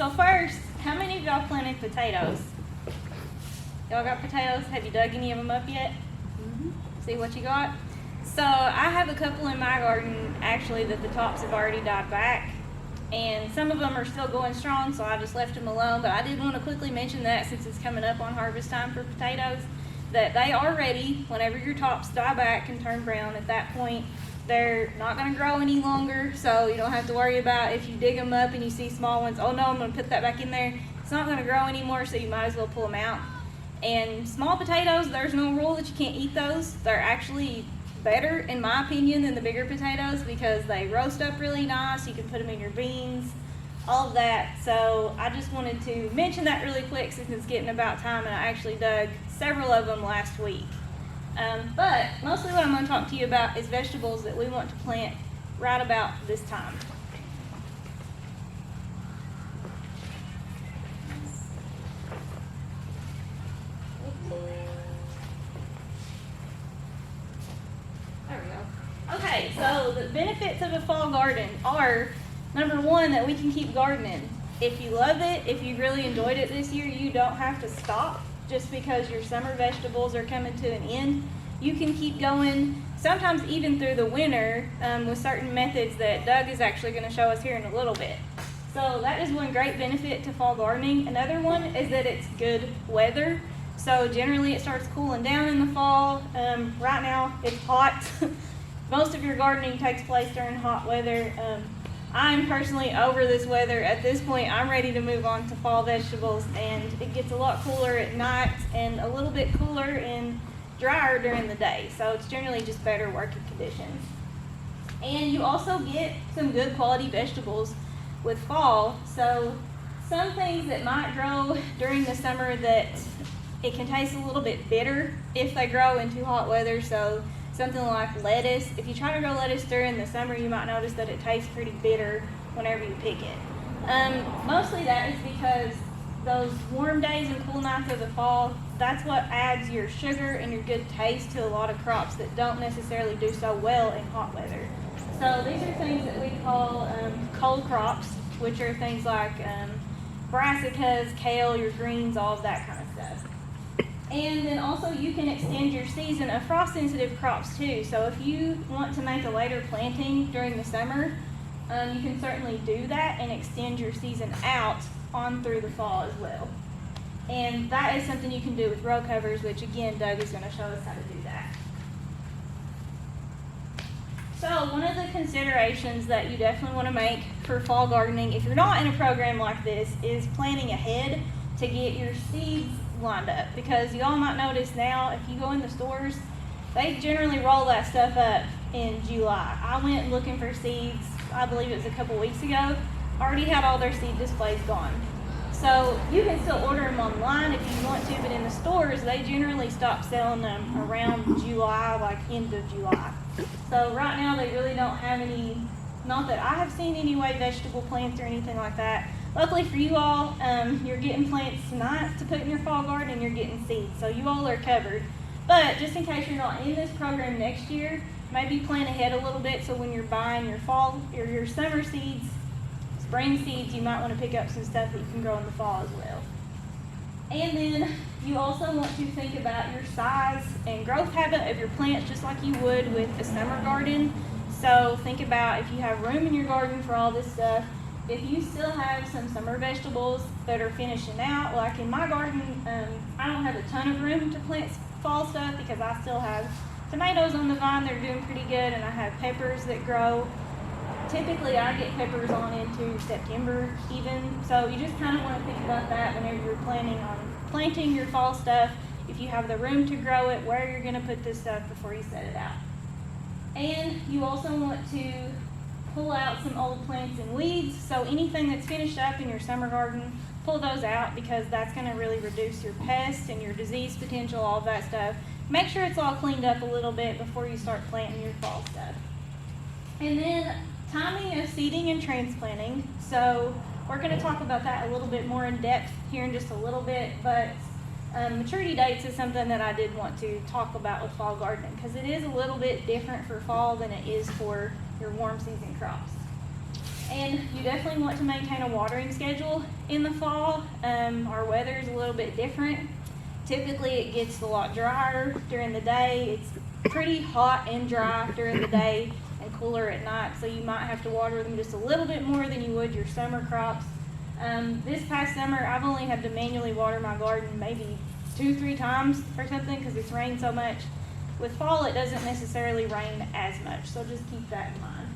So first, how many of y'all planted potatoes? Y'all got potatoes? Have you dug any of them up yet? See what you got? So I have a couple in my garden actually that the tops have already died back, and some of them are still going strong, so I just left them alone. But I did want to quickly mention that since it's coming up on harvest time for potatoes, that they are ready whenever your tops die back and turn brown. At that point, they're not going to grow any longer, so you don't have to worry about if you dig them up and you see small ones, oh no, I'm going to put that back in there. It's not going to grow anymore, so you might as well pull them out. And small potatoes, there's no rule that you can't eat those. They're actually better, in my opinion, than the bigger potatoes because they roast up really nice. You can put them in your beans, all of that. So I just wanted to mention that really quick since it's getting about time, and I actually dug several of them last week. But mostly what I'm going to talk to you about is vegetables that we want to plant right about this time. There we go. Okay, so the benefits of a fall garden are, number one, that we can keep gardening. If you love it, if you really enjoyed it this year, you don't have to stop just because your summer vegetables are coming to an end. You can keep going, sometimes even through the winter, with certain methods that Doug is actually going to show us here in a little bit. So that is one great benefit to fall gardening. Another one is that it's good weather. So generally it starts cooling down in the fall. Right now it's hot. Most of your gardening takes place during hot weather. I'm personally over this weather. At this point, I'm ready to move on to fall vegetables, and it gets a lot cooler at night and a little bit cooler and drier during the day. So it's generally just better working conditions. And you also get some good quality vegetables with fall. So some things that might grow during the summer that it can taste a little bit bitter if they grow in too hot weather. So something like lettuce. If you try to grow lettuce during the summer, you might notice that it tastes pretty bitter whenever you pick it. Mostly that is because those warm days and cool nights of the fall, that's what adds your sugar and your good taste to a lot of crops that don't necessarily do so well in hot weather. So these are things that we call cold crops, which are things like brassicas, kale, your greens, all of that kind of stuff. And then also you can extend your season of frost-sensitive crops too. So if you want to make a later planting during the summer, you can certainly do that and extend your season out on through the fall as well. And that is something you can do with row covers, which again, Doug is going to show us how to do that. So one of the considerations that you definitely want to make for fall gardening, if you're not in a program like this, is planning ahead to get your seeds lined up. Because you all might notice now, if you go in the stores, they generally roll that stuff up in July. I went looking for seeds, I believe it was a couple weeks ago, already had all their seed displays gone. So you can still order them online if you want to, but in the stores, they generally stop selling them around July, like end of July. So right now they really don't have any, not that I have seen anyway, vegetable plants or anything like that. Luckily for you all, you're getting plants tonight to put in your fall garden and you're getting seeds. So you all are covered. But just in case you're not in this program next year, maybe plan ahead a little bit so when you're buying your fall or your summer seeds, spring seeds, you might want to pick up some stuff that you can grow in the fall as well. And then you also want to think about your size and growth habit of your plants just like you would with a summer garden. So think about if you have room in your garden for all this stuff. If you still have some summer vegetables that are finishing out, like in my garden, I don't have a ton of room to plant fall stuff because I still have tomatoes on the vine. They're doing pretty good, and I have peppers that grow. Typically, I get peppers on into September even. So you just kind of want to think about that whenever you're planning on planting your fall stuff. If you have the room to grow it, where you're going to put this stuff before you set it out. And you also want to pull out some old plants and weeds. So anything that's finished up in your summer garden, pull those out because that's going to really reduce your pests and your disease potential, all of that stuff. Make sure it's all cleaned up a little bit before you start planting your fall stuff. And then timing of seeding and transplanting. So we're going to talk about that a little bit more in depth here in just a little bit, but maturity dates is something that I did want to talk about with fall gardening because it is a little bit different for fall than it is for your warm season crops. And you definitely want to maintain a watering schedule in the fall. Our weather is a little bit different. Typically it gets a lot drier during the day. It's pretty hot and dry during the day and cooler at night, so you might have to water them just a little bit more than you would your summer crops. This past summer I've only had to manually water my garden maybe 2-3 times or something because it's rained so much. With fall it doesn't necessarily rain as much, so just keep that in mind.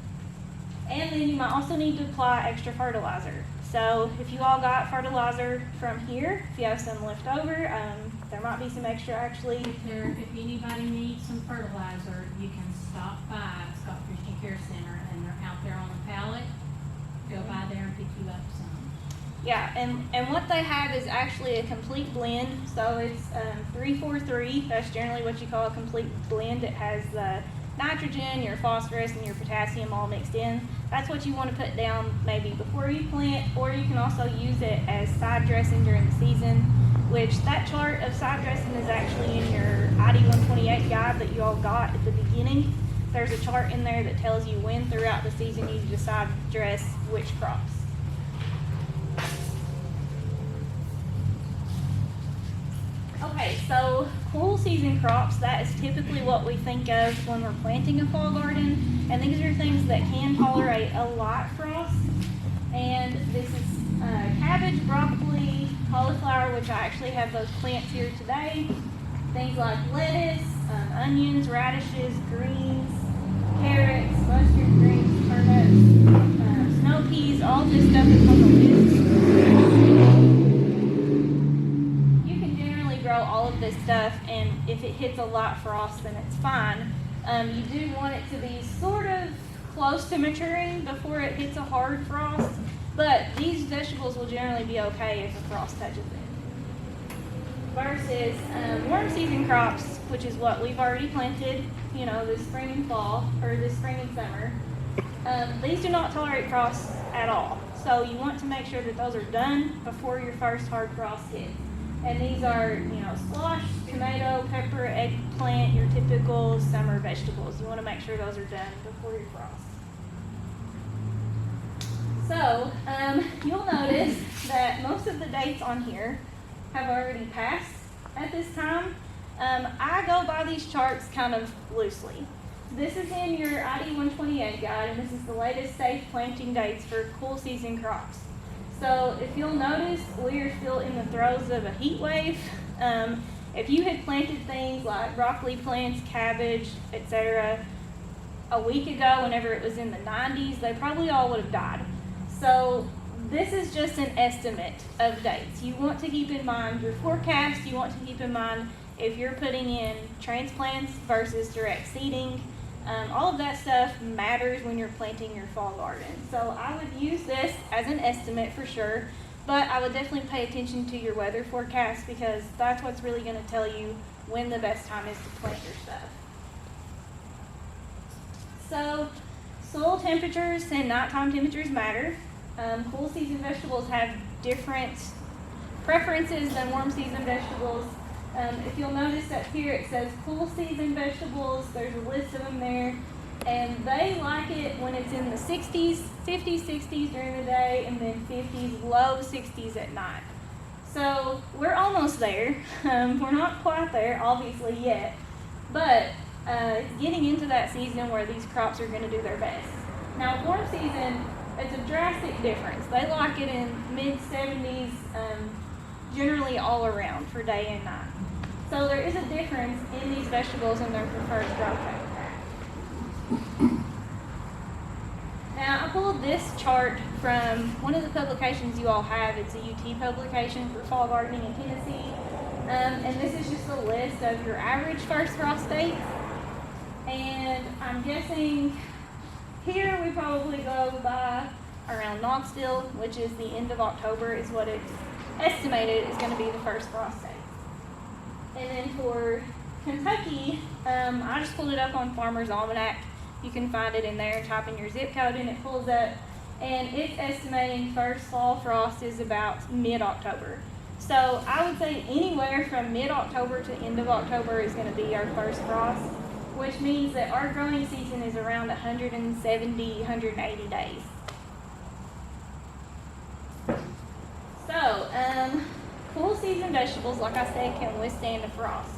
And then you might also need to apply extra fertilizer. So if you all got fertilizer from here, if you have some left over, there might be some extra actually. If anybody needs some fertilizer, you can stop by Scott Christian Care Center, and they're out there on the pallet. Go by there and pick you up some. Yeah, and what they have is actually a complete blend. So it's 3-4-3. That's generally what you call a complete blend. It has the nitrogen, your phosphorus, and your potassium all mixed in. That's what you want to put down maybe before you plant, or you can also use it as side dressing during the season, which that chart of side dressing is actually in your ID 128 guide that you all got at the beginning. There's a chart in there that tells you when throughout the season you decide to dress which crops. Okay, so cool season crops, that is typically what we think of when we're planting a fall garden. And these are things that can tolerate a light frost. And this is cabbage, broccoli, cauliflower, which I actually have those plants here today. Things like lettuce, onions, radishes, greens, carrots, mustard greens, turnips, snow peas, all this stuff is on the list. Grow all of this stuff, and if it hits a light frost then it's fine. You do want it to be sort of close to maturing before it hits a hard frost, but these vegetables will generally be okay if a frost touches it. Versus warm season crops, which is what we've already planted, you know, this spring and fall, or this spring and summer. These do not tolerate frost at all, so you want to make sure that those are done before your first hard frost hits. And these are, you know, squash, tomato, pepper, eggplant, your typical summer vegetables. You want to make sure those are done before your frost. So, you'll notice that most of the dates on here have already passed at this time. I go by these charts kind of loosely. This is in your ID 128 guide, and this is the latest safe planting dates for cool season crops. So if you'll notice, we are still in the throes of a heat wave. If you had planted things like broccoli plants, cabbage, etc. a week ago, whenever it was in the 90s, they probably all would have died. So this is just an estimate of dates. You want to keep in mind your forecast. You want to keep in mind if you're putting in transplants versus direct seeding. All of that stuff matters when you're planting your fall garden. So I would use this as an estimate for sure, but I would definitely pay attention to your weather forecast because that's what's really going to tell you when the best time is to plant your stuff. So soil temperatures and nighttime temperatures matter. Cool season vegetables have different preferences than warm season vegetables. If you'll notice up here it says cool season vegetables, there's a list of them there, and they like it when it's in the 60s, 50s, 60s during the day, and then 50s, low 60s at night. So we're almost there. We're not quite there, obviously, yet, but it's getting into that season where these crops are going to do their best. Now warm season, it's a drastic difference. They like it in mid-70s, generally all around for day and night. So there is a difference in these vegetables and their preferred growth habitat. Now I pulled this chart from one of the publications you all have. It's a UT publication for fall gardening in Tennessee. And this is just a list of your average first frost dates. And I'm guessing here we probably go by around Knoxville, which is the end of October, is what it's estimated is going to be the first frost date. And then for Kentucky, I just pulled it up on Farmer's Almanac. You can find it in there, type in your zip code and it pulls up. And it's estimating first fall frost is about mid-October. So I would say anywhere from mid-October to end of October is going to be our first frost, which means that our growing season is around 170, 180 days. season vegetables, like I said, can withstand the frost.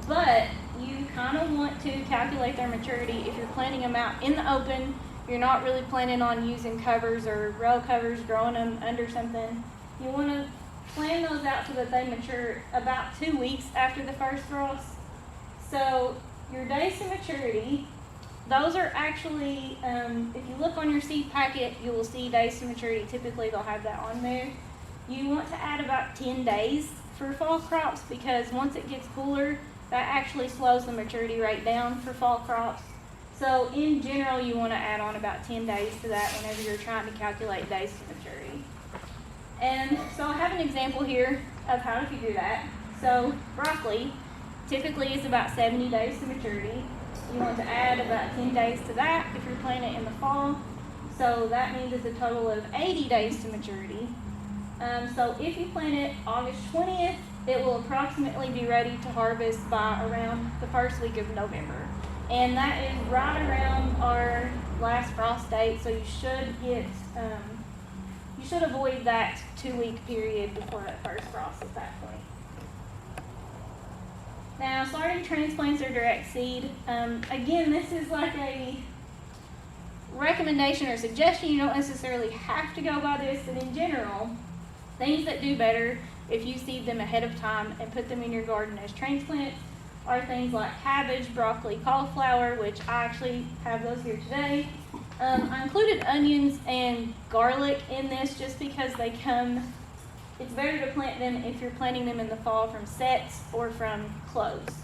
But you kind of want to calculate their maturity if you're planting them out in the open. You're not really planning on using covers or row covers, growing them under something. You want to plan those out so that they mature about 2 weeks after the first frost. So your days to maturity, those are actually, if you look on your seed packet, you will see days to maturity. Typically they'll have that on there. You want to add about 10 days for fall crops because once it gets cooler, that actually slows the maturity rate down for fall crops. So in general, you want to add on about 10 days to that whenever you're trying to calculate days to maturity. And so I have an example here of how to figure that. So broccoli typically is about 70 days to maturity. You want to add about 10 days to that if you're planting it in the fall. So that means it's a total of 80 days to maturity. So if you plant it August 20th, it will approximately be ready to harvest by around the first week of November. And that is right around our last frost date, so you should get, you should avoid that 2-week period before that first frost at that point. Now, starting transplants or direct seed, again, this is like a recommendation or suggestion. You don't necessarily have to go by this, but in general, things that do better if you seed them ahead of time and put them in your garden as transplants are things like cabbage, broccoli, cauliflower, which I actually have those here today. I included onions and garlic in this just because they come, it's better to plant them if you're planting them in the fall from sets or from cloves.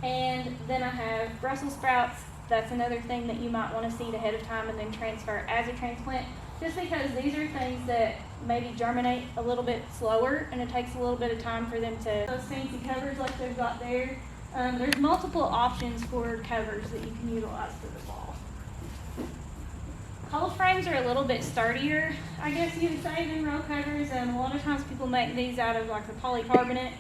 And then I have Brussels sprouts. That's another thing that you might want to seed ahead of time and then transfer as a transplant, just because these are things that maybe germinate a little bit slower and it takes a little bit of time for them to, those fancy covers like they've got there. There's multiple options for covers that you can utilize for the fall. Cold frames are a little bit sturdier, I guess you would say, than row covers. A lot of times people make these out of like the polycarbonate,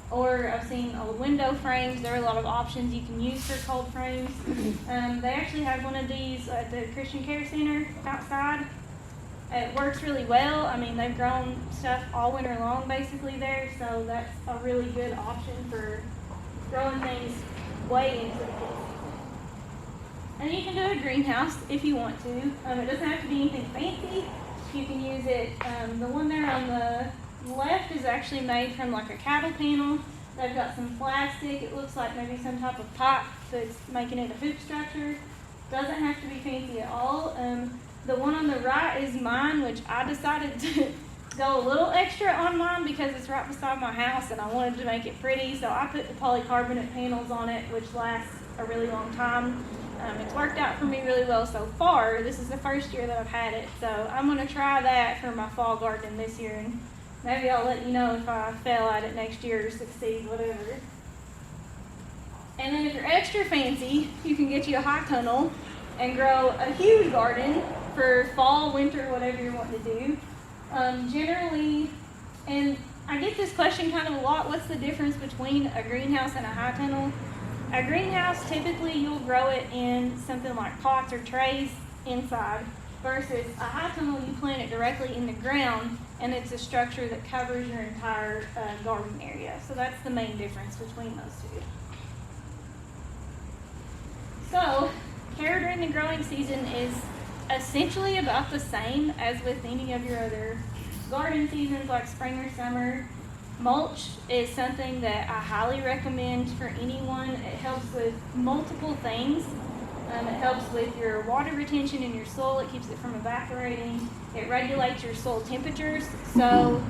or I've seen old window frames. There are a lot of options you can use for cold frames. They actually have one of these at the Christian Care Center outside. It works really well. I mean, they've grown stuff all winter long basically there, so that's a really good option for growing things way into the fall season. And you can do a greenhouse if you want to. It doesn't have to be anything fancy. You can use it, the one there on the left is actually made from like a cattle panel. They've got some plastic. It looks like maybe some type of pipe that's making it a hoop structure. Doesn't have to be fancy at all. The one on the right is mine, which I decided to go a little extra on mine because it's right beside my house and I wanted to make it pretty. So I put the polycarbonate panels on it, which lasts a really long time. It's worked out for me really well so far. This is the first year that I've had it. So I'm going to try that for my fall garden this year, and maybe I'll let you know if I fail at it next year or succeed, whatever. And then if you're extra fancy, you can get you a high tunnel and grow a huge garden for fall, winter, whatever you're wanting to do. Generally, and I get this question kind of a lot, what's the difference between a greenhouse and a high tunnel? A greenhouse, typically you'll grow it in something like pots or trays inside, versus a high tunnel, you plant it directly in the ground and it's a structure that covers your entire garden area. So that's the main difference between those two. So care during the growing season is essentially about the same as with any of your other garden seasons like spring or summer. Mulch is something that I highly recommend for anyone. It helps with multiple things. It helps with your water retention in your soil. It keeps it from evaporating. It regulates your soil temperatures, so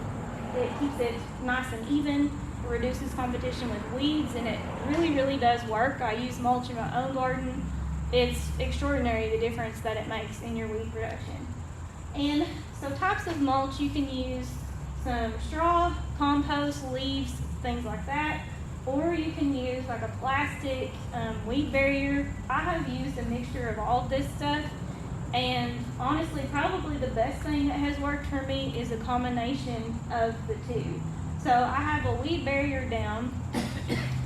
it keeps it nice and even. It reduces competition with weeds, and it really, really does work. I use mulch in my own garden. It's extraordinary the difference that it makes in your weed production. And so types of mulch, you can use some straw, compost, leaves, things like that. Or you can use like a plastic weed barrier. I have used a mixture of all this stuff. And honestly, probably the best thing that has worked for me is a combination of the two. So I have a weed barrier down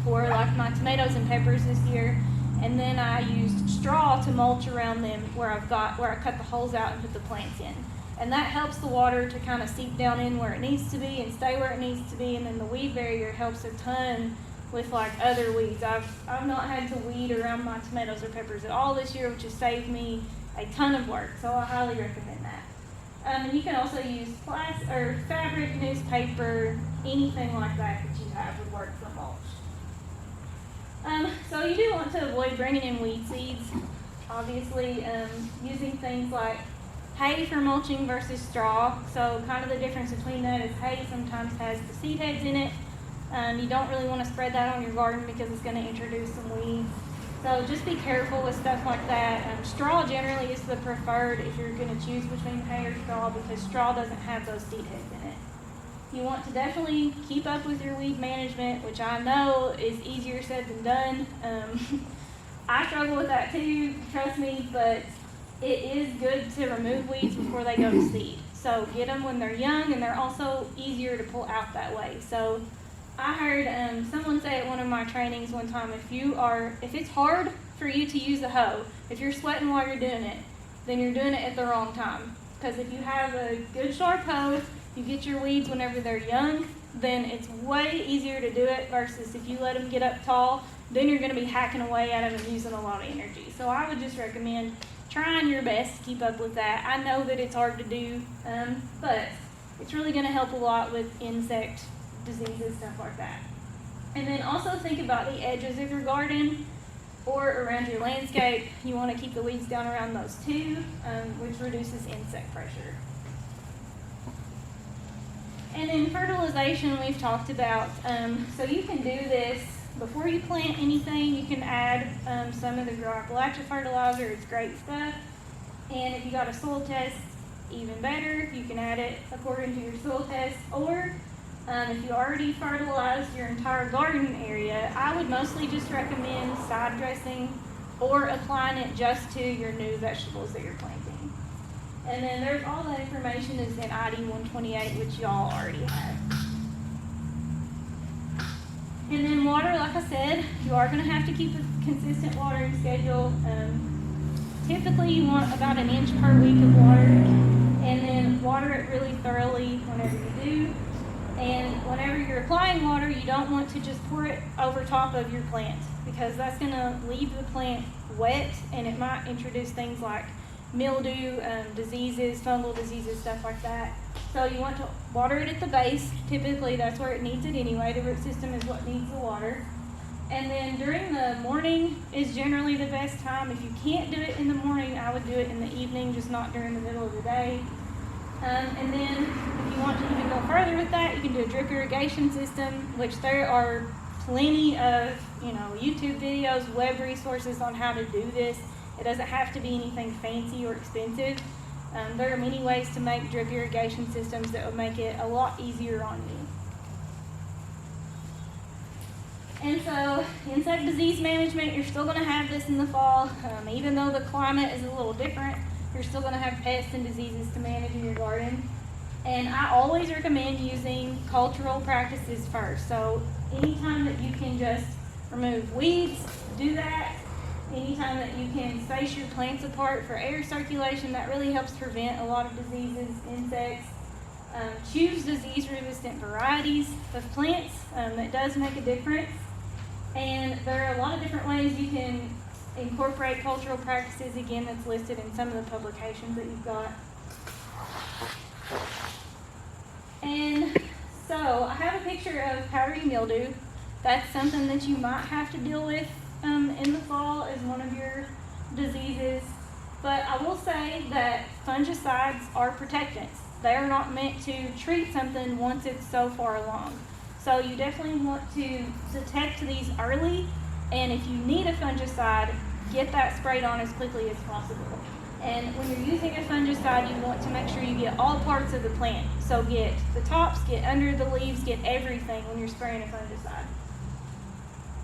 for like my tomatoes and peppers this year. And then I used straw to mulch around them where I cut the holes out and put the plants in. And that helps the water to kind of seep down in where it needs to be and stay where it needs to be. And then the weed barrier helps a ton with like other weeds. I've not had to weed around my tomatoes or peppers at all this year, which has saved me a ton of work. So I highly recommend that. And you can also use plastic or fabric, newspaper, anything like that that you have would work for mulch. So you do want to avoid bringing in weed seeds. Obviously, using things like hay for mulching versus straw. So kind of the difference between that is hay sometimes has the seed heads in it. You don't really want to spread that on your garden because it's going to introduce some weeds. So just be careful with stuff like that. Straw generally is the preferred if you're going to choose between hay or straw, because straw doesn't have those seed heads in it. You want to definitely keep up with your weed management, which I know is easier said than done. I struggle with that too, trust me, but it is good to remove weeds before they go to seed. So get them when they're young, and they're also easier to pull out that way. So I heard someone say at one of my trainings one time, if it's hard for you to use a hoe, if you're sweating while you're doing it, then you're doing it at the wrong time. Because if you have a good sharp hoe, you get your weeds whenever they're young, then it's way easier to do it versus if you let them get up tall, then you're going to be hacking away at them and using a lot of energy. So I would just recommend trying your best to keep up with that. I know that it's hard to do, but it's really going to help a lot with insect diseases, stuff like that. And then also think about the edges of your garden or around your landscape. You want to keep the weeds down around those too, which reduces insect pressure. And then fertilization we've talked about. So you can do this before you plant anything. You can add some of the Grow Appalachia fertilizer. It's great stuff. And if you got a soil test, even better. You can add it according to your soil test. Or if you already fertilized your entire garden area, I would mostly just recommend side dressing or applying it just to your new vegetables that you're planting. And then there's all that information is in ID 128, which y'all already have. And then water, like I said, you are going to have to keep a consistent watering schedule. Typically you want about an inch per week of water, and then water it really thoroughly whenever you do. And whenever you're applying water, you don't want to just pour it over top of your plant, because that's going to leave the plant wet, and it might introduce things like mildew, diseases, fungal diseases, stuff like that. So you want to water it at the base. Typically that's where it needs it anyway. The root system is what needs the water. And then during the morning is generally the best time. If you can't do it in the morning, I would do it in the evening, just not during the middle of the day. And then if you want to even go further with that, you can do a drip irrigation system, which there are plenty of YouTube videos, web resources on how to do this. It doesn't have to be anything fancy or expensive. There are many ways to make drip irrigation systems that would make it a lot easier on you. And so, insect disease management, you're still going to have this in the fall. Even though the climate is a little different, you're still going to have pests and diseases to manage in your garden. And I always recommend using cultural practices first. So anytime that you can just remove weeds, do that. Anytime that you can space your plants apart for air circulation, that really helps prevent a lot of diseases, insects. Choose disease-resistant varieties of plants. That does make a difference. And there are a lot of different ways you can incorporate cultural practices, again, that's listed in some of the publications that you've got. And so I have a picture of powdery mildew. That's something that you might have to deal with in the fall as one of your diseases. But I will say that fungicides are protectants. They are not meant to treat something once it's so far along. So you definitely want to detect these early, and if you need a fungicide, get that sprayed on as quickly as possible. And when you're using a fungicide, you want to make sure you get all parts of the plant. So get the tops, get under the leaves, get everything when you're spraying a fungicide.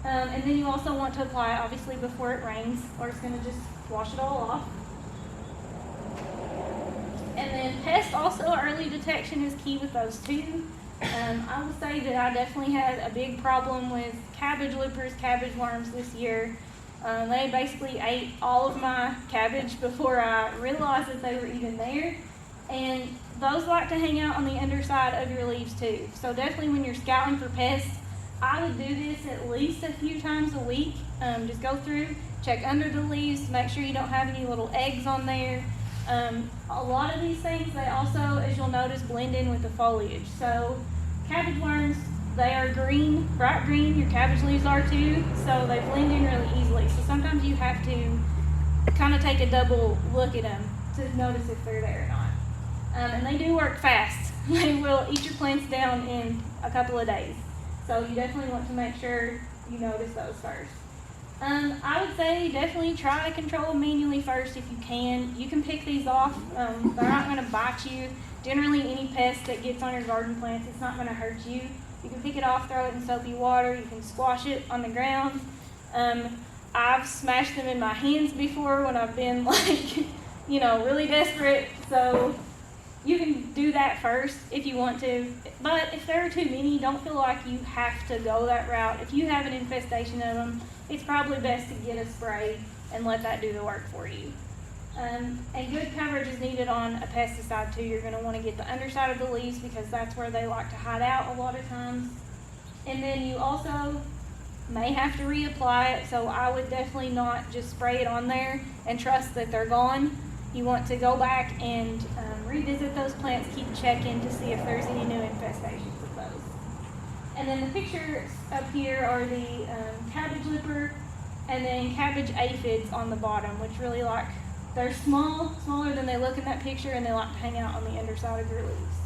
And then you also want to apply it obviously before it rains, or it's going to just wash it all off. And then pest also, early detection is key with those too. I would say that I definitely had a big problem with cabbage loopers, cabbage worms this year. They basically ate all of my cabbage before I realized that they were even there. And those like to hang out on the underside of your leaves too. So definitely when you're scouting for pests, I would do this at least a few times a week. Just go through, check under the leaves, make sure you don't have any little eggs on there. A lot of these things, they also, as you'll notice, blend in with the foliage. So cabbage worms, they are green, bright green. Your cabbage leaves are too, so they blend in really easily. So sometimes you have to kind of take a double look at them to notice if they're there or not. And they do work fast. They will eat your plants down in a couple of days. So you definitely want to make sure you notice those first. I would say definitely try to control them manually first if you can. You can pick these off. They're not going to bite you. Generally, any pest that gets on your garden plants, it's not going to hurt you. You can pick it off, throw it in soapy water. You can squash it on the ground. I've smashed them in my hands before when I've been like, really desperate. So you can do that first if you want to. But if there are too many, don't feel like you have to go that route. If you have an infestation of them, it's probably best to get a spray and let that do the work for you. And good coverage is needed on a pesticide too. You're going to want to get the underside of the leaves because that's where they like to hide out a lot of times. And then you also may have to reapply it, so I would definitely not just spray it on there and trust that they're gone. You want to go back and revisit those plants, keep checking to see if there's any new infestations of those. And then the pictures up here are the cabbage lipper and then cabbage aphids on the bottom, which really they're smaller than they look in that picture, and they like to hang out on the underside of your leaves.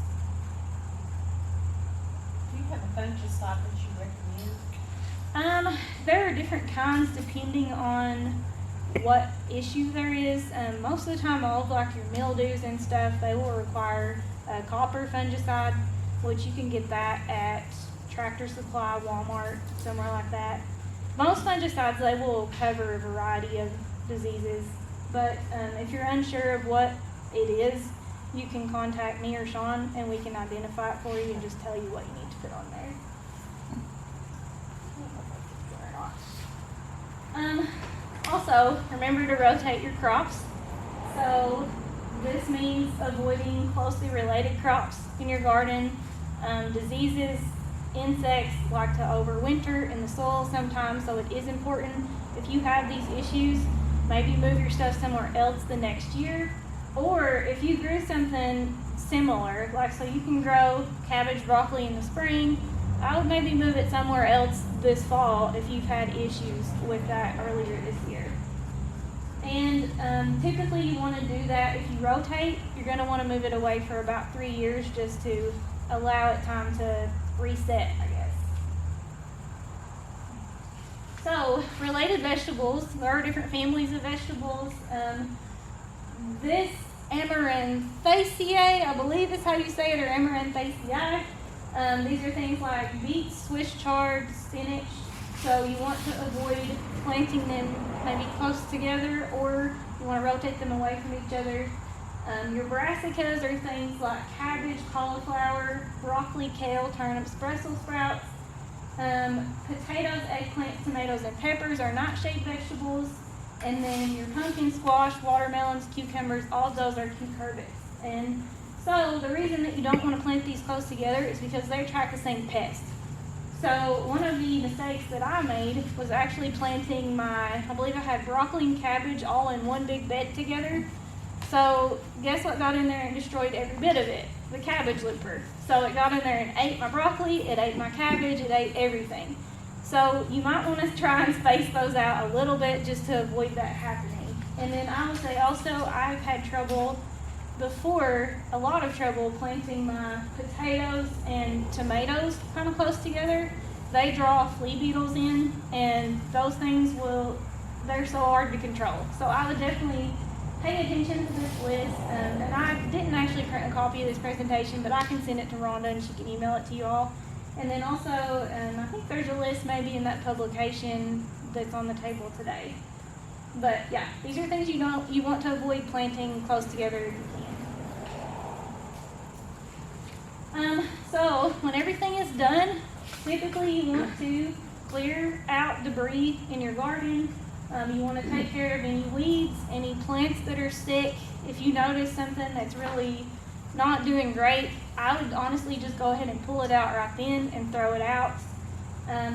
Do you have a fungicide that you recommend? There are different kinds depending on what issue there is. Most of the time, all of like your mildews and stuff, they will require a copper fungicide, which you can get that at Tractor Supply, Walmart, somewhere like that. Most fungicides, they will cover a variety of diseases, but if you're unsure of what it is, you can contact me or Sean and we can identify it for you and just tell you what you need to put on there. Also, remember to rotate your crops. So this means avoiding closely related crops in your garden. Diseases, insects like to overwinter in the soil sometimes, so it is important if you have these issues, maybe move your stuff somewhere else the next year. Or if you grew something similar, like so you can grow cabbage, broccoli in the spring, I would maybe move it somewhere else this fall if you've had issues with that earlier this year. And typically you want to do that if you rotate. You're going to want to move it away for about 3 years just to allow it time to reset, I guess. So, related vegetables, there are different families of vegetables. This Amaranthaceae, I believe is how you say it, or Amaranthaceae. These are things like beets, Swiss chard, spinach. So you want to avoid planting them maybe close together, or you want to rotate them away from each other. Your brassicas are things like cabbage, cauliflower, broccoli, kale, turnips, Brussels sprouts. Potatoes, eggplants, tomatoes, and peppers are nightshade vegetables. And then your pumpkin squash, watermelons, cucumbers, all of those are cucurbits. And so the reason that you don't want to plant these close together is because they attract the same pest. So one of the mistakes that I made was actually planting I believe I had broccoli and cabbage all in one big bed together. So guess what got in there and destroyed every bit of it? The cabbage looper. So it got in there and ate my broccoli, it ate my cabbage, it ate everything. So you might want to try and space those out a little bit just to avoid that happening. And then I would say also I've had trouble before, a lot of trouble planting my potatoes and tomatoes kind of close together. They draw flea beetles in, and those things they're so hard to control. So I would definitely pay attention to this list. And I didn't actually print a copy of this presentation, but I can send it to Rhonda and she can email it to you all. And then also, I think there's a list maybe in that publication that's on the table today. But yeah, these are things you want to avoid planting close together if you can. So when everything is done, typically you want to clear out debris in your garden. You want to take care of any weeds, any plants that are sick. If you notice something that's really not doing great, I would honestly just go ahead and pull it out right then and throw it out.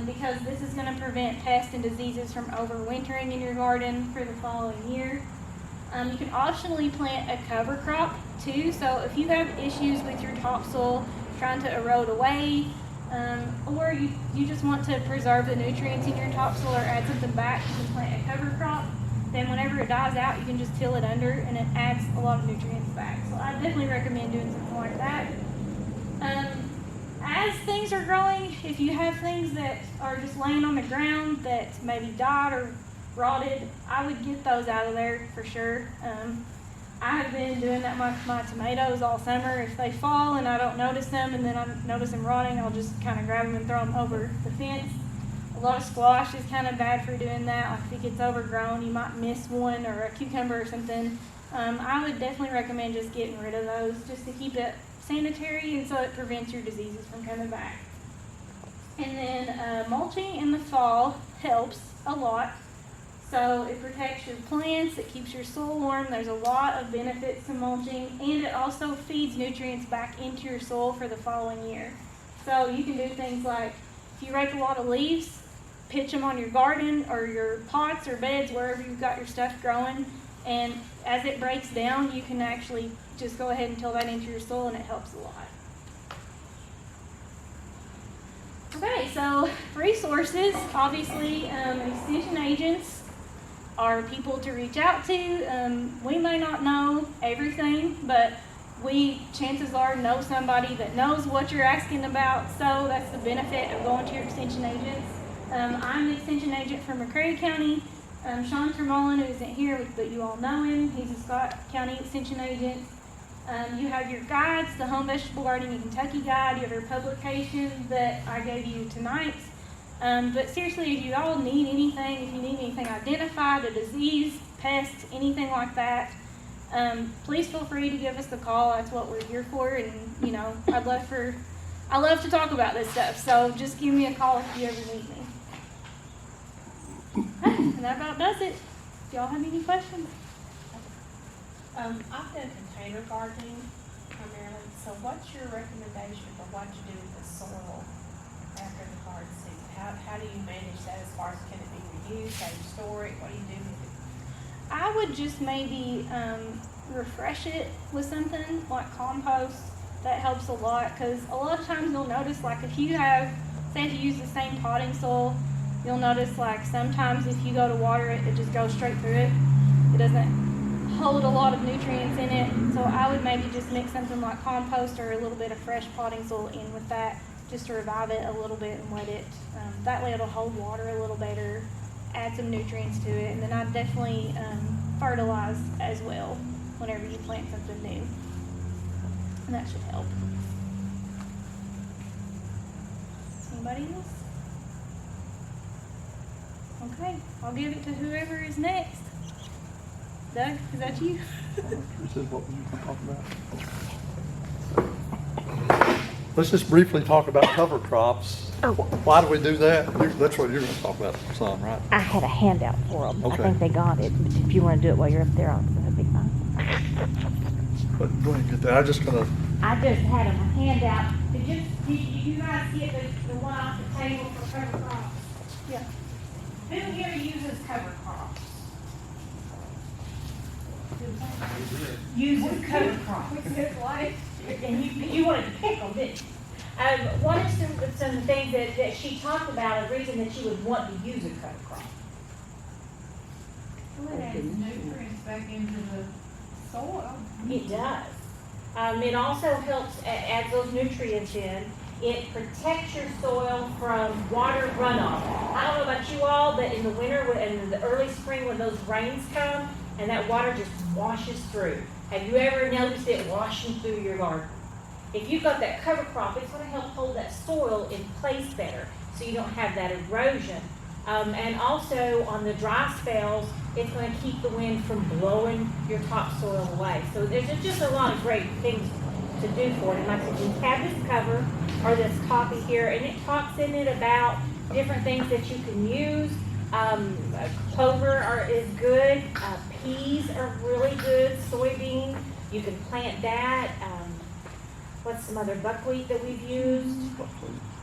Because this is going to prevent pests and diseases from overwintering in your garden for the following year. You can optionally plant a cover crop too. So if you have issues with your topsoil trying to erode away, or you just want to preserve the nutrients in your topsoil or add something back, you can plant a cover crop. Then whenever it dies out, you can just till it under and it adds a lot of nutrients back. So I definitely recommend doing something like that. As things are growing, if you have things that are just laying on the ground that maybe died or rotted, I would get those out of there for sure. I have been doing that with my tomatoes all summer. If they fall and I don't notice them and then I notice them rotting, I'll just kind of grab them and throw them over the fence. A lot of squash is kind of bad for doing that. Like if it gets overgrown, you might miss one, or a cucumber or something. I would definitely recommend just getting rid of those just to keep it sanitary and so it prevents your diseases from coming back. And then mulching in the fall helps a lot. So it protects your plants, it keeps your soil warm. There's a lot of benefits to mulching, and it also feeds nutrients back into your soil for the following year. So you can do things like, if you rake a lot of leaves, pitch them on your garden or your pots or beds, wherever you've got your stuff growing, and as it breaks down, you can actually just go ahead and till that into your soil, and it helps a lot. Okay, so resources, obviously, extension agents are people to reach out to. We may not know everything, but we, chances are, know somebody that knows what you're asking about, so that's the benefit of going to your extension agents. I'm the extension agent for McCreary County. Sean Termolin, who isn't here, but you all know him, he's a Scott County extension agent. You have your guides, the Home Vegetable Gardening in Kentucky guide. You have your publication that I gave you tonight. But seriously, if you all need anything, if you need anything identified, a disease, pests, anything like that, please feel free to give us a call. That's what we're here for, and you know, I love to talk about this stuff. So just give me a call if you ever need me. Okay, and that about does it. Do y'all have any questions? I've done container gardening primarily, so what's your recommendation for what to do with the soil after the garden season? How do you manage that as far as can it be reused, how do you store it, what do you do with it? I would just maybe refresh it with something like compost. That helps a lot, because a lot of times you'll notice, like if you have, say if you use the same potting soil, you'll notice like sometimes if you go to water it, it just goes straight through it. It doesn't hold a lot of nutrients in it. So I would maybe just mix something like compost or a little bit of fresh potting soil in with that, just to revive it a little bit and let it, that way it'll hold water a little better, add some nutrients to it, and then I'd definitely fertilize as well whenever you plant something new. And that should help. Anybody else? Okay, I'll give it to whoever is next. Doug, is that you? This is what we can talk about. Let's just briefly talk about cover crops. Oh. Why do we do that? That's what you're going to talk about some, right? I had a handout for them. I Okay. think they got it. But if you want to do it while you're up there, that'd be fine. But go ahead and get that. I'm just going to, I just had them a handout. Did you guys get the one off the table for cover crops? Yeah. Who here uses cover crops? Uses cover crops. And you wanted to pick them, didn't you? What are some things that she talked about, a reason that you would want to use a cover crop? It adds nutrients back into the soil. It does. It also helps add those nutrients in. It protects your soil from water runoff. I don't know about you all, but in the winter and in the early spring when those rains come and that water just washes through. Have you ever noticed it washing through your garden? If you've got that cover crop, it's going to help hold that soil in place better so you don't have that erosion. And also on the dry spells, it's going to keep the wind from blowing your topsoil away. So there's just a lot of great things to do for it. And like I said, we have this cover or this copy here, and it talks in it about different things that you can use. Clover is good. Peas are really good. Soybean, you can plant that. what's some other buckwheat that we've used?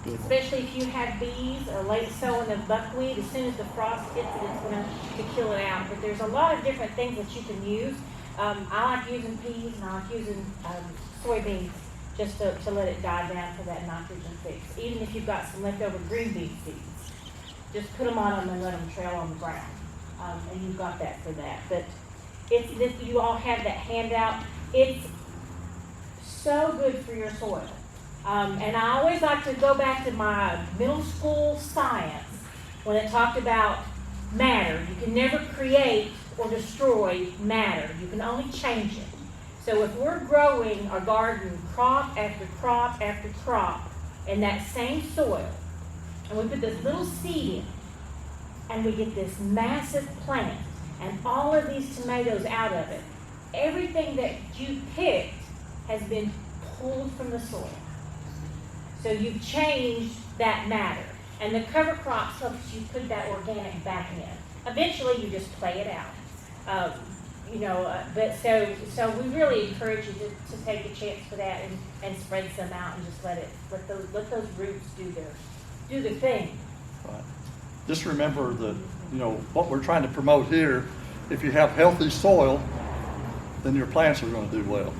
Especially if you have bees or late sowing of buckwheat, as soon as the frost hits it, it's gonna to kill it out. But there's a lot of different things that you can use. I like using peas and I like using soybeans just to let it die down for that nitrogen fix. Even if you've got some leftover green bean seeds, just put them on them and let them trail on the ground. And you've got that for that. But you all have that handout. It's so good for your soil. And I always like to go back to my middle school science when it talked about matter. You can never create or destroy matter. You can only change it. So if we're growing our garden crop after crop after crop in that same soil, and we put this little seed in, and we get this massive plant, and all of these tomatoes out of it, everything that you picked has been pulled from the soil. So you've changed that matter. And the cover crops helps you put that organic back in. Eventually, you just play it out. But so we really encourage you to take a chance for that and spread some out and just let those roots do their thing. Right. Just remember that, what we're trying to promote here, if you have healthy soil, then your plants are going to do well.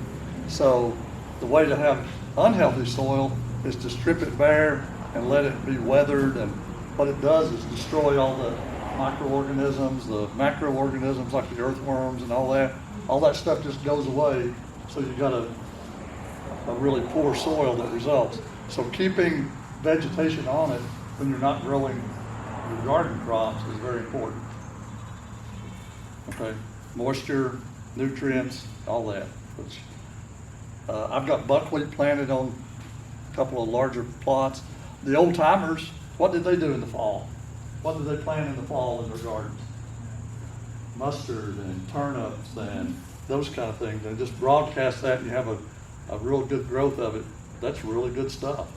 So the way to have unhealthy soil is to strip it bare and let it be weathered, and what it does is destroy all the microorganisms, the macroorganisms like the earthworms and all that stuff just goes away, so you got a really poor soil that results. So keeping vegetation on it when you're not growing your garden crops is very important. Okay, moisture, nutrients, all that. I've got buckwheat planted on a couple of larger plots. The old timers, what did they do in the fall? What did they plant in the fall in their gardens? Mustard and turnips and those kind of things. They just broadcast that and you have a real good growth of it. That's really good stuff.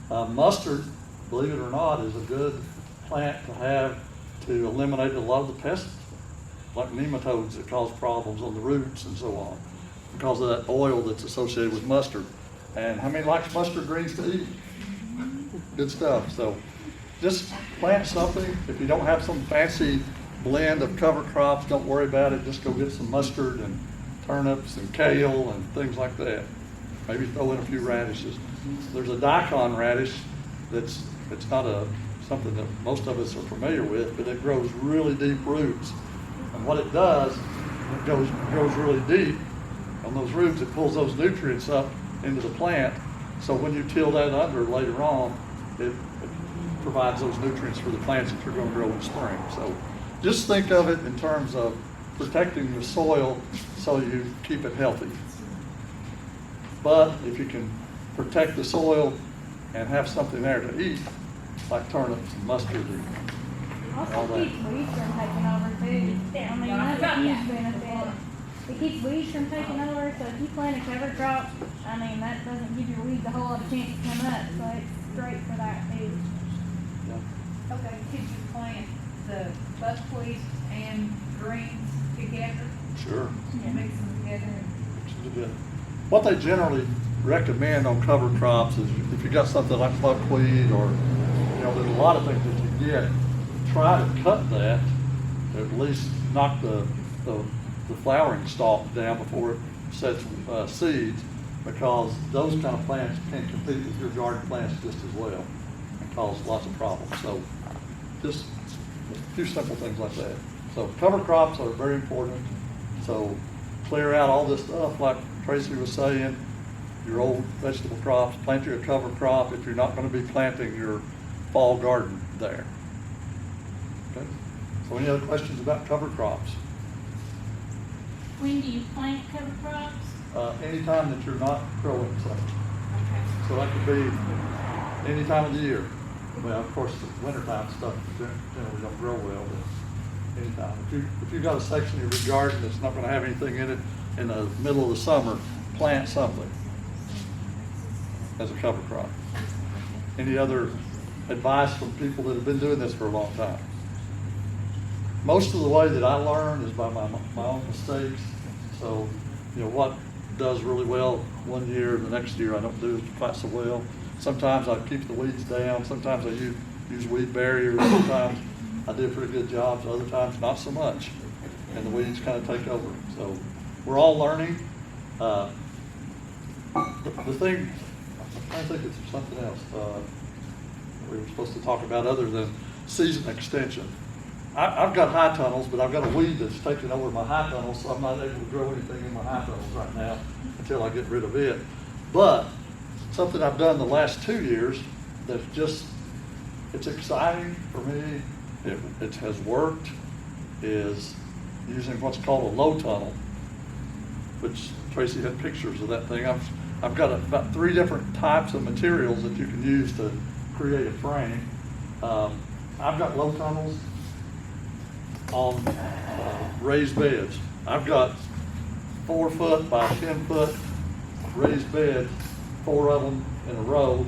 Mustard, believe it or not, is a good plant to have to eliminate a lot of the pests, like nematodes that cause problems on the roots and so on, because of that oil that's associated with mustard. And how many likes mustard greens to eat? Good stuff. So just plant something. If you don't have some fancy blend of cover crops, don't worry about it. Just go get some mustard and turnips and kale and things like that. Maybe throw in a few radishes. There's a daikon radish it's not something that most of us are familiar with, but it grows really deep roots. And what it does, it grows really deep on those roots. It pulls those nutrients up into the plant. So when you till that under later on, it provides those nutrients for the plants that you're going to grow in spring. So just think of it in terms of protecting the soil so you keep it healthy. But if you can protect the soil and have something there to eat, like turnips and mustard and all Also that. keeps weeds from taking over too. I mean, that's a huge benefit. It keeps weeds from taking over, so if you plant a cover crop, I mean, that doesn't give your weeds a whole lot of chance to come up, so it's great for that too. Okay, could you plant the buckwheat and greens together? Sure. Mix them together? What they generally recommend on cover crops is if you got something like buckwheat or, there's a lot of things that you get, try to cut that, at least knock the flowering stalk down before it sets seeds, because those kind of plants can compete with your garden plants just as well and cause lots of problems. So just a few simple things like that. So cover crops are very important. So clear out all this stuff like Tracy was saying, your old vegetable crops, plant your cover crop if you're not going to be planting your fall garden there. Okay. So any other questions about cover crops? When do you plant cover crops? Anytime that you're not growing something. Okay. So that could be any time of the year. Well, of course, the wintertime stuff generally don't grow well, but anytime. If you've got a section of your garden that's not going to have anything in it in the middle of the summer, plant something as a cover crop. Any other advice from people that have been doing this for a long time? Most of the way that I learn is by my own mistakes. So, what does really well one year, the next year I don't do it quite so well. Sometimes I keep the weeds down, sometimes I use weed barriers, sometimes I do a pretty good job, other times not so much. And the weeds kind of take over. So we're all learning. The thing, I think it's something else we were supposed to talk about other than season extension. I've got high tunnels, but I've got a weed that's taking over my high tunnels, so I'm not able to grow anything in my high tunnels right now until I get rid of it. But something I've done the last 2 years that's just, it's exciting for me, it has worked, is using what's called a low tunnel, which Tracy had pictures of that thing. I've got about 3 different types of materials that you can use to create a frame. I've got low tunnels on raised beds. I've got 4 foot by 10 foot raised beds, 4 of them in a row,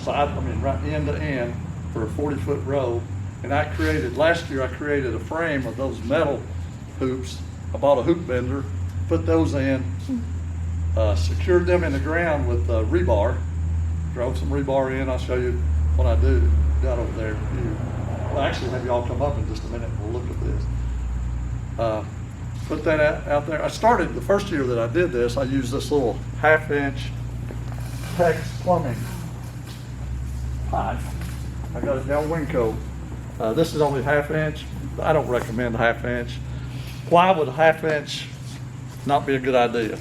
right end to end for a 40-foot row. And last year I created a frame of those metal hoops. I bought a hoop bender, put those in, secured them in the ground with rebar, drove some rebar in. I'll show you what I do. Got over there. Well, actually, have y'all come up in just a minute and we'll look at this. Put that out there. I started the first year that I did this, I used this little 1/2-inch PEX plumbing pipe. I got it down Winco. This is only 1/2 inch. I don't recommend a 1/2 inch. Why would a 1/2 inch not be a good idea?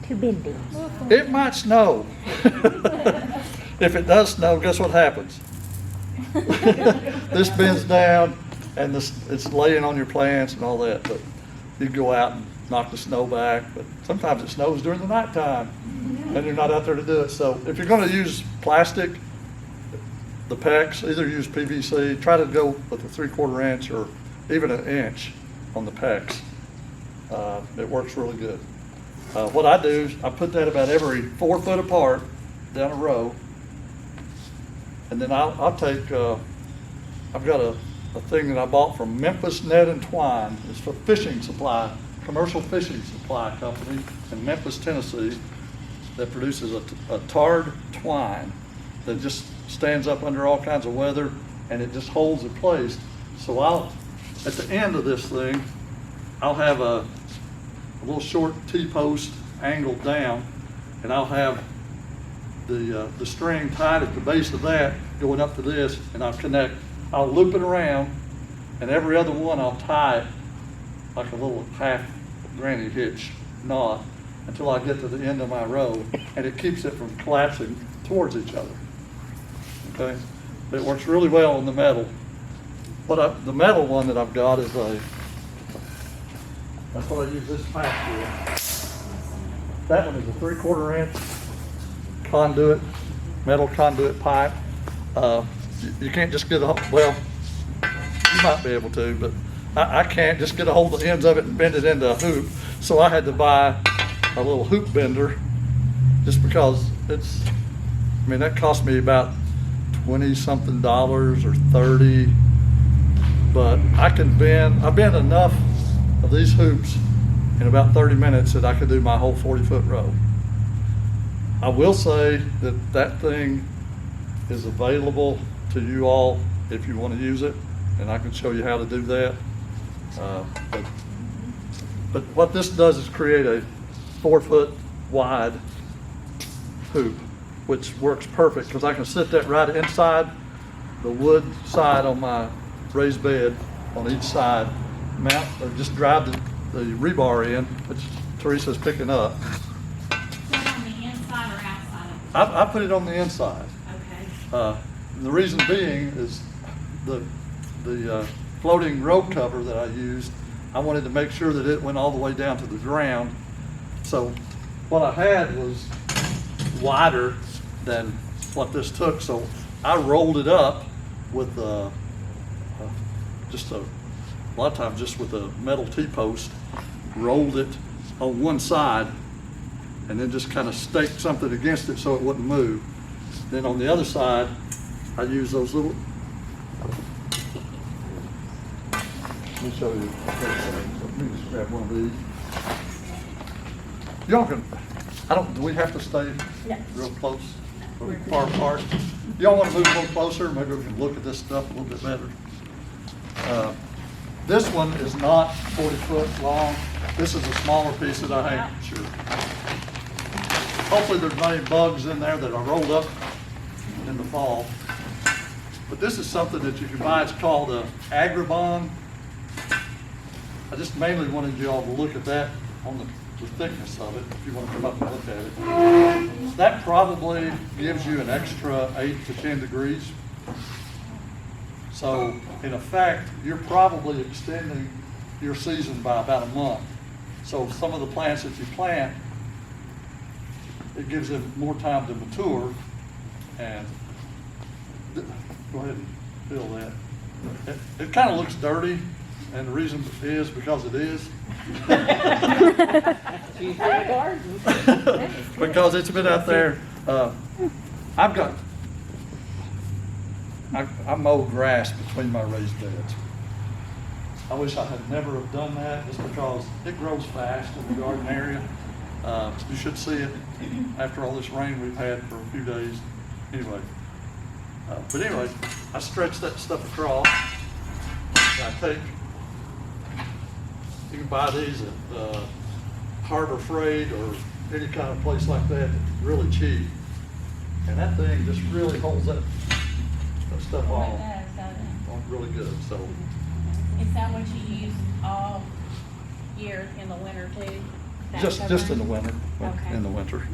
Too bendy. It might snow. If it does snow, guess what happens? This bends down and it's laying on your plants and all that, but you go out and knock the snow back, but sometimes it snows during the nighttime and you're not out there to do it. So if you're gonna use plastic, the PEX, either use PVC, try to go with a 3/4 inch or even an inch on the PEX. It works really good. What I do is I put that about every 4 foot apart down a row. And then I'll take, I've got a thing that I bought from Memphis Net and Twine. It's a fishing supply, commercial fishing supply company in Memphis, Tennessee, that produces a tarred twine that just stands up under all kinds of weather and it just holds in place. So at the end of this thing, I'll have a little short T-post angled down, and I'll have the string tied at the base of that going up to this, and I'll loop it around, and every other one I'll tie it like a little half granny hitch knot until I get to the end of my row, and it keeps it from collapsing towards each other. Okay? It works really well on the metal. The metal one that I've got is that's what I use this pipe for. That one is a 3/4 inch conduit, metal conduit pipe. You can't just get well, you might be able to, but I can't just get a hold of the ends of it and bend it into a hoop. So I had to buy a little hoop bender just because that cost me about $20-something or $30, but I bend enough of these hoops in about 30 minutes that I could do my whole 40-foot row. I will say that thing is available to you all if you want to use it, and I can show you how to do that. But what this does is create a 4-foot wide hoop, which works perfect because I can sit that right inside the wood side on my raised bed on each side, mount or just drive the rebar in, which Teresa's picking up. Is that on the inside or outside of it? I put it on the inside. Okay. The reason being is the floating rope cover that I used, I wanted to make sure that it went all the way down to the ground. So what I had was wider than what this took, so I rolled it up with just a lot of times just with a metal T-post, rolled it on one side, and then just kind of staked something against it so it wouldn't move. Then on the other side, I use those little, let me show you. Let me just grab one of these. Y'all can, do we have to stay real close or far apart? Y'all wanna move a little closer, maybe we can look at this stuff a little bit better. This one is not 40 foot long. This is a smaller piece that I have, sure. Hopefully there's not any bugs in there that are rolled up in the fall. But this is something that you can buy, it's called a Agribon. I just mainly wanted you all to look at that on the thickness of it, if you want to come up and look at it. That probably gives you an extra 8 to 10 degrees. So in effect, you're probably extending your season by about a month. So some of the plants that you plant, it gives them more time to mature. And go ahead and fill that. It kind of looks dirty, and the reason is because it is. Because it's been out there. I mow grass between my raised beds. I wish I had never have done that, just because it grows fast in the garden area. You should see it after all this rain we've had for a few days. Anyway, but anyway, I stretch that stuff across. I take, you can buy these at Harbor Freight or any kind of place like that, really cheap. And that thing just really holds that stuff on really good, so. Is that what you use all year in the winter too? That Just in the covering? winter, Okay. in the winter.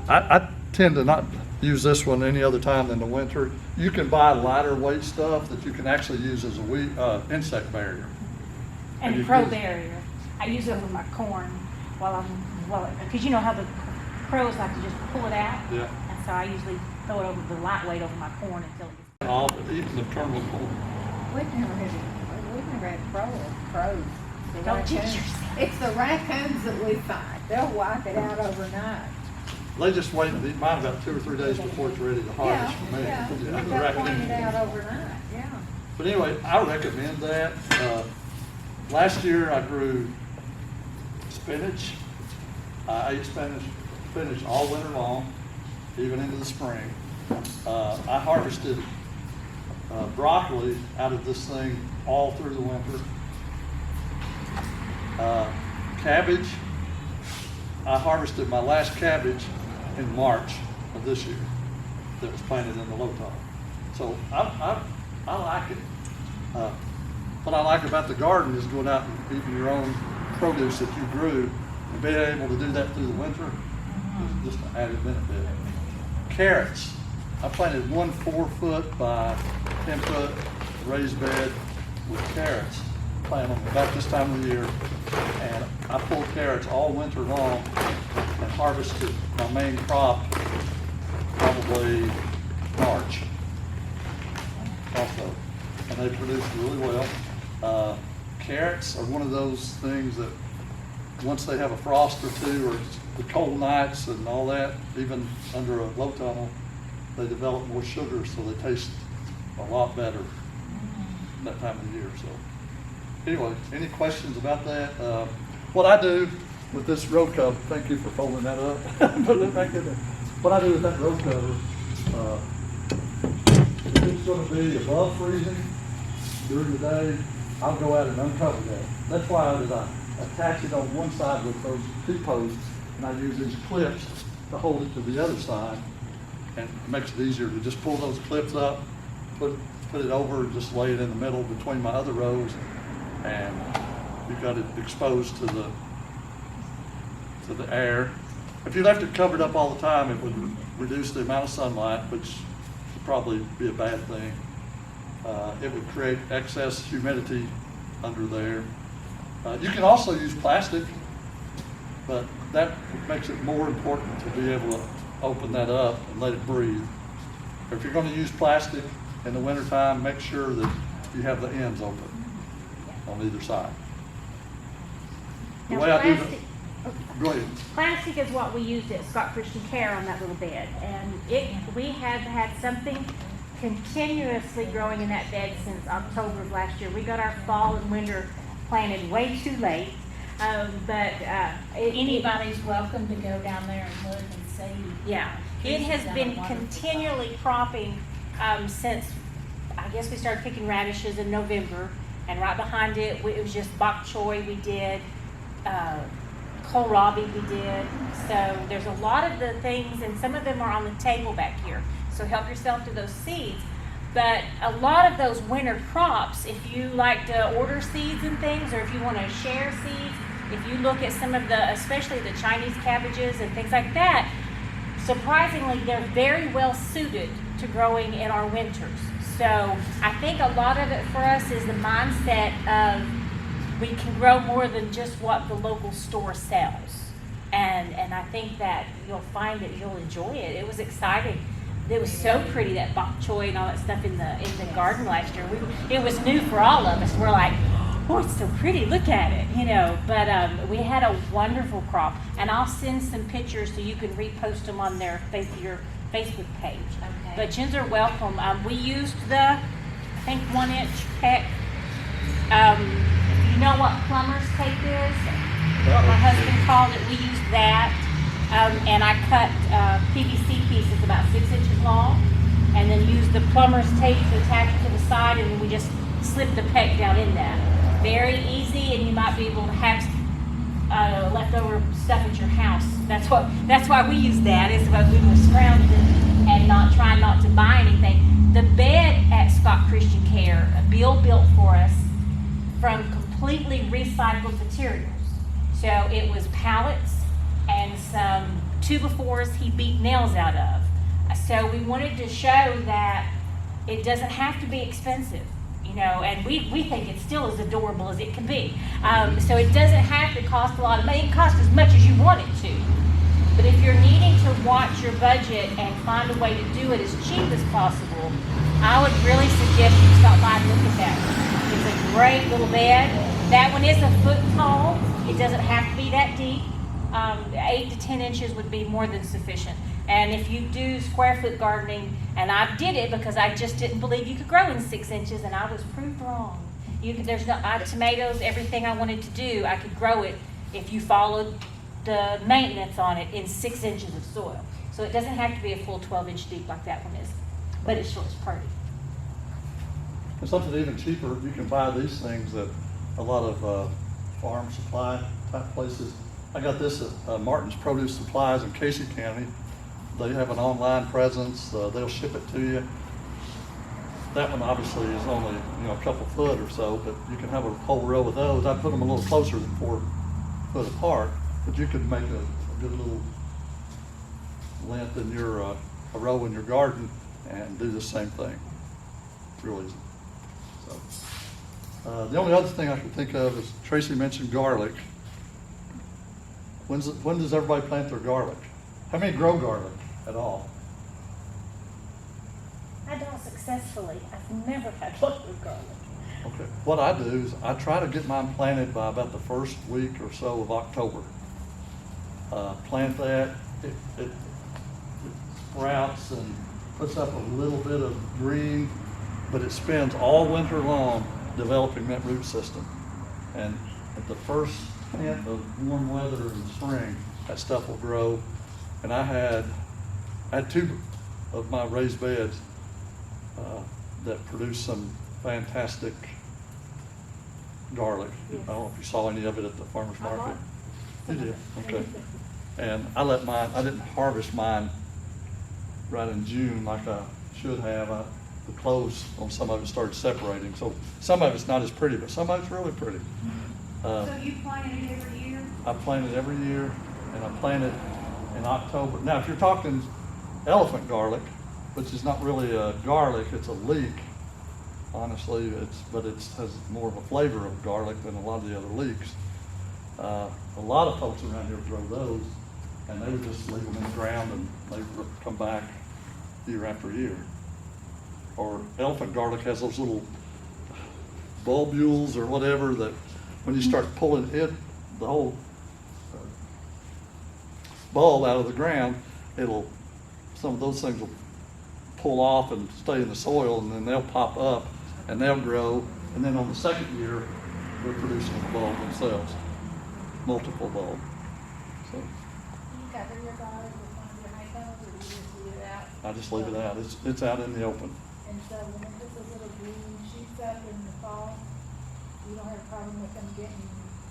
I tend to not use this one any other time than the winter. You can buy lighter weight stuff that you can actually use as a insect barrier. And you crow use- barrier. I use it over my corn because you know how the crows like to just pull it out? Yeah. And so I usually throw it over the lightweight over my corn until it gets. All, even the terminal. We've never had crows. The Don't jinx raccoons. yourself. It's the raccoons that we find. They'll wipe it out overnight. They just wait, they eat mine about 2 or 3 days before it's ready to harvest for me. Yeah, The they'll raccoon. point it out overnight, yeah. But anyway, I recommend that. Last year I grew spinach. I ate spinach all winter long, even into the spring. I harvested broccoli out of this thing all through the winter. Cabbage, I harvested my last cabbage in March of this year that was planted in the low top. So I like it. What I like about the garden is going out and eating your own produce that you grew and being able to do that through the winter is just an added benefit. Carrots, I planted 1 4-foot by 10-foot raised bed with carrots. Plant them about this time of the year, and I pulled carrots all winter long and harvested my main crop probably March also, and they produced really well. Carrots are one of those things that once they have a frost or two, or the cold nights and all that, even under a low tunnel, they develop more sugar, so they taste a lot better that time of the year. So anyway, any questions about that? What I do with this row cover, thank you for folding that up, putting it back in there. What I do with that row cover, if it's gonna be above freezing during the day, I'll go out and uncover that. That's why I attach it on one side with those T-posts, and I use these clips to hold it to the other side, and it makes it easier to just pull those clips up, put it over, and just lay it in the middle between my other rows, and you've got it exposed to the air. If you left it covered up all the time, it would reduce the amount of sunlight, which would probably be a bad thing. It would create excess humidity under there. You can also use plastic, but that makes it more important to be able to open that up and let it breathe. If you're going to use plastic in the wintertime, make sure that you have the ends open on either side. The Now, way I do plastic- Go ahead. Plastic is what we used at Scott Christian Care on that little bed, and we have had something continuously growing in that bed since October of last year. We got our fall and winter planted way too late. Anybody's welcome to go down there and look and see. Yeah, it has Down been at Water continually cropping, since, I guess we started picking radishes in November. And right behind it, it was just bok choy we did, kohlrabi we did. So there's a lot of the things, and some of them are on the table back here. So help yourself to those seeds. But a lot of those winter crops, if you like to order seeds and things, or if you want to share seeds, if you look at some of the, especially the Chinese cabbages and things like that, surprisingly, they're very well suited to growing in our winters. So I think a lot of it for us is the mindset of we can grow more than just what the local store sells. And I think that you'll find that you'll enjoy it. It was exciting. It was so pretty, that bok choy and all that stuff in the garden last year. It was new for all of us. We're like, oh, it's so pretty, look at it, you know. But we had a wonderful crop. And I'll send some pictures so you can repost them on your Facebook page. Okay. But yins are welcome. We used the, I think, 1-inch peck. You know what plumber's tape is? What my husband called it. We used that. And I cut PVC pieces about 6 inches long, and then used the plumber's tape to attach it to the side, and then we just slipped the peck down in that. Very easy, and you might be able to have leftover stuff at your house. That's why we use that, is because we were scrounging and trying not to buy anything. The bed at Scott Christian Care, Bill built for us from completely recycled materials. So it was pallets and some 2x4s he beat nails out of. So we wanted to show that it doesn't have to be expensive, you know, and we think it still is adorable as it can be. So it doesn't have to cost a lot of money. It can cost as much as you want it to. But if you're needing to watch your budget and find a way to do it as cheap as possible, I would really suggest you stop by and look at that one. It's a great little bed. That one is a foot tall. It doesn't have to be that deep. 8 to 10 inches would be more than sufficient. And if you do square foot gardening, and I did it because I just didn't believe you could grow in 6 inches, and I was proved wrong. Tomatoes, everything I wanted to do, I could grow it if you followed the maintenance on it in 6 inches of soil. So it doesn't have to be a full 12-inch deep like that one is, but it sure is pretty. And something even cheaper, you can buy these things at a lot of farm supply type places. I got this at Martin's Produce Supplies in Casey County. They have an online presence. They'll ship it to you. That one obviously is only a couple foot or so, but you can have a whole row of those. I put them a little closer than 4 foot apart, but you could make a good little length in your a row in your garden and do the same thing. It's real easy. So the only other thing I can think of is Tracy mentioned garlic. When does everybody plant their garlic? How many grow garlic at all? I don't successfully. I've never had luck with garlic. Okay. What I do is I try to get mine planted by about the first week or so of October. Plant that. It sprouts and puts up a little bit of green, but it spends all winter long developing that root system. And at the first hint of warm weather in the spring, that stuff will grow. And I had 2 of my raised beds that produced some fantastic garlic. Yes. I don't know if you saw any of it at the farmer's I market. bought You did, okay. And I didn't harvest mine right in June like I should have. The clothes on some of it started separating. So some of it's not as pretty, but some of it's really pretty. So you plant it every year? I plant it every year, and I plant it in October. Now, if you're talking elephant garlic, which is not really a garlic, it's a leek, honestly, but it has more of a flavor of garlic than a lot of the other leeks. A lot of folks around here grow those, and they would just leave them in the ground, and they would come back year after year. Or elephant garlic has those little bulbules or whatever that when you start pulling the whole bulb out of the ground, some of those things will pull off and stay in the soil, and then they'll pop up and they'll grow, and then on the second year, they're producing a bulb themselves. multiple bulb. So You cover your garden with one of your haycovers, or you just leave it out? I just leave it out. It's out in the open. And so when it puts those little green shoots up in the fall, you don't have a problem with them getting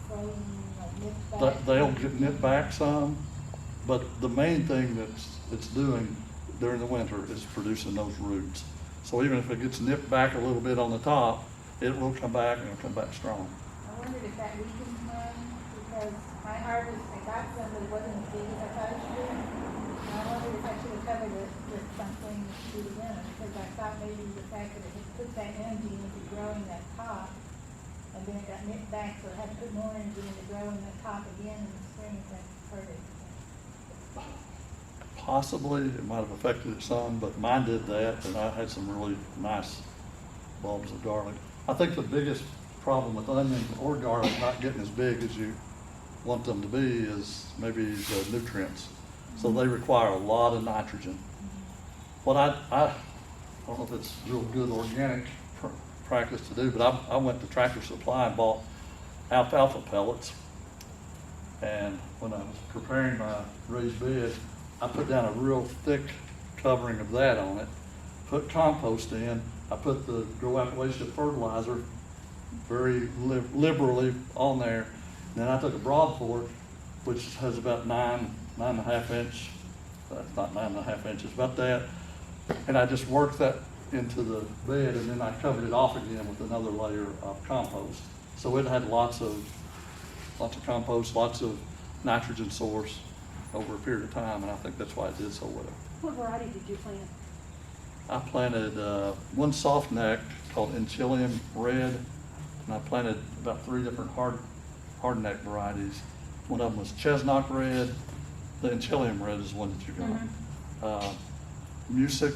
frozen, like nipped back? They'll get nipped back some, but the main thing it's doing during the winter is producing those roots. So even if it gets nipped back a little bit on the top, it will come back and it'll come back strong. I wondered if that weakens mine, because my harvest, I got some, but it wasn't as big as I thought it should be. And I wondered if I should have covered it with something to do the winter, because I thought maybe the fact that it had put that energy into growing that top, and then it got nipped back, so it had to put more energy into growing that top again in the spring, if that hurt it. Possibly, it might have affected it some, but mine did that, and I had some really nice bulbs of garlic. I think the biggest problem with onion or garlic not getting as big as you want them to be is maybe the nutrients. So they require a lot of nitrogen. What I don't know if it's real good organic practice to do, but I went to Tractor Supply and bought alfalfa pellets. And when I was preparing my raised bed, I put down a real thick covering of that on it, put compost in, I put the Grow Appalachia fertilizer very liberally on there. And then I took a broadport, which has about 9.5 inch, that's not 9.5 inches, about that. And I just worked that into the bed, and then I covered it off again with another layer of compost. So it had lots of compost, lots of nitrogen source over a period of time, and I think that's why it did so well. What variety did you plant? I planted one soft neck called Enchilium Red, and I planted about 3 different hard neck varieties. One of them was Chestnut Red. The Enchilium Red is one that you got. Music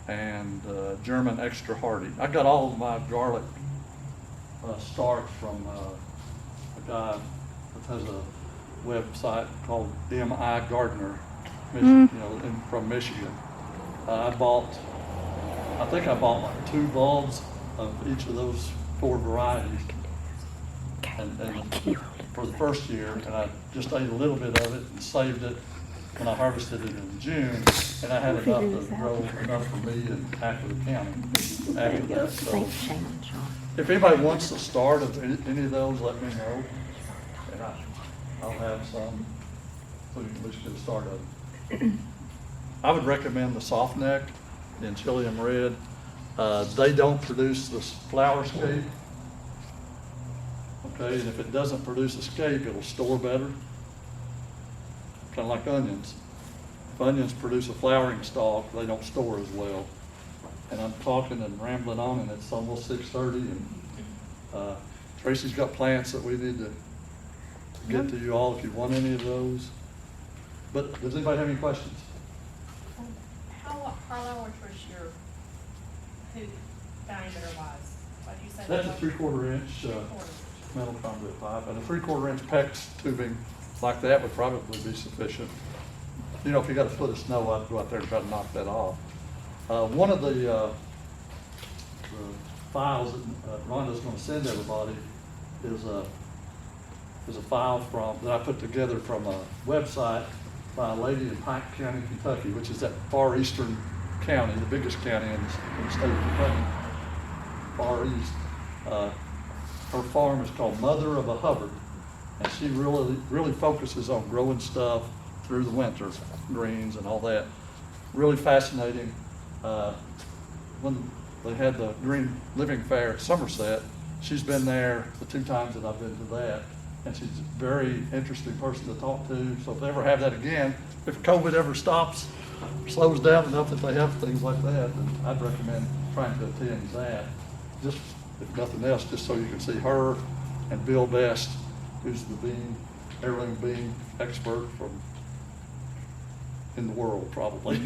and German Extra Hardy. I got all of my garlic starts from a guy that has a website called M.I. Gardner, from Michigan. I think I bought like 2 bulbs of each of those 4 varieties. And for the first year, and I just ate a little bit of it and saved it when I harvested it in June, and I had enough to grow enough for me and half of the county after that. So if anybody wants the start of any of those, let me know, and I'll have some, so you can at least get a start of it. I would recommend the soft neck, the Enchilium Red. They don't produce this flower scape. Okay, and if it doesn't produce a scape, it'll store better. Kind of like onions. If onions produce a flowering stalk, they don't store as well. And I'm talking and rambling on, and it's almost 6:30, and Tracy's got plants that we need to get to you all if you want any of those. But does anybody have any questions? How large was your hoop diameter wise? What did you say? That's a 3/4 inch 3/4. metal conduit pipe, and a 3/4 inch PEX tubing like that would probably be sufficient. You know, if you got a foot of snow, I'd go out there and try to knock that off. One of the files that Rhonda's gonna send everybody is a file that I put together from a website by a lady in Pike County, Kentucky, which is that far eastern county, the biggest county in the state of Kentucky, far east. Her farm is called Mother of a Hubbard, and she really focuses on growing stuff through the winter, greens and all that. Really fascinating. When they had the Green Living Fair at Somerset, she's been there the 2 times that I've been to that, and she's a very interesting person to talk to. So if they ever have that again, if COVID ever stops, slows down enough that they have things like that, then I'd recommend trying to attend that. Just, if nothing else, just so you can see her and Bill Best, who's the heirloom bean expert in the world, probably.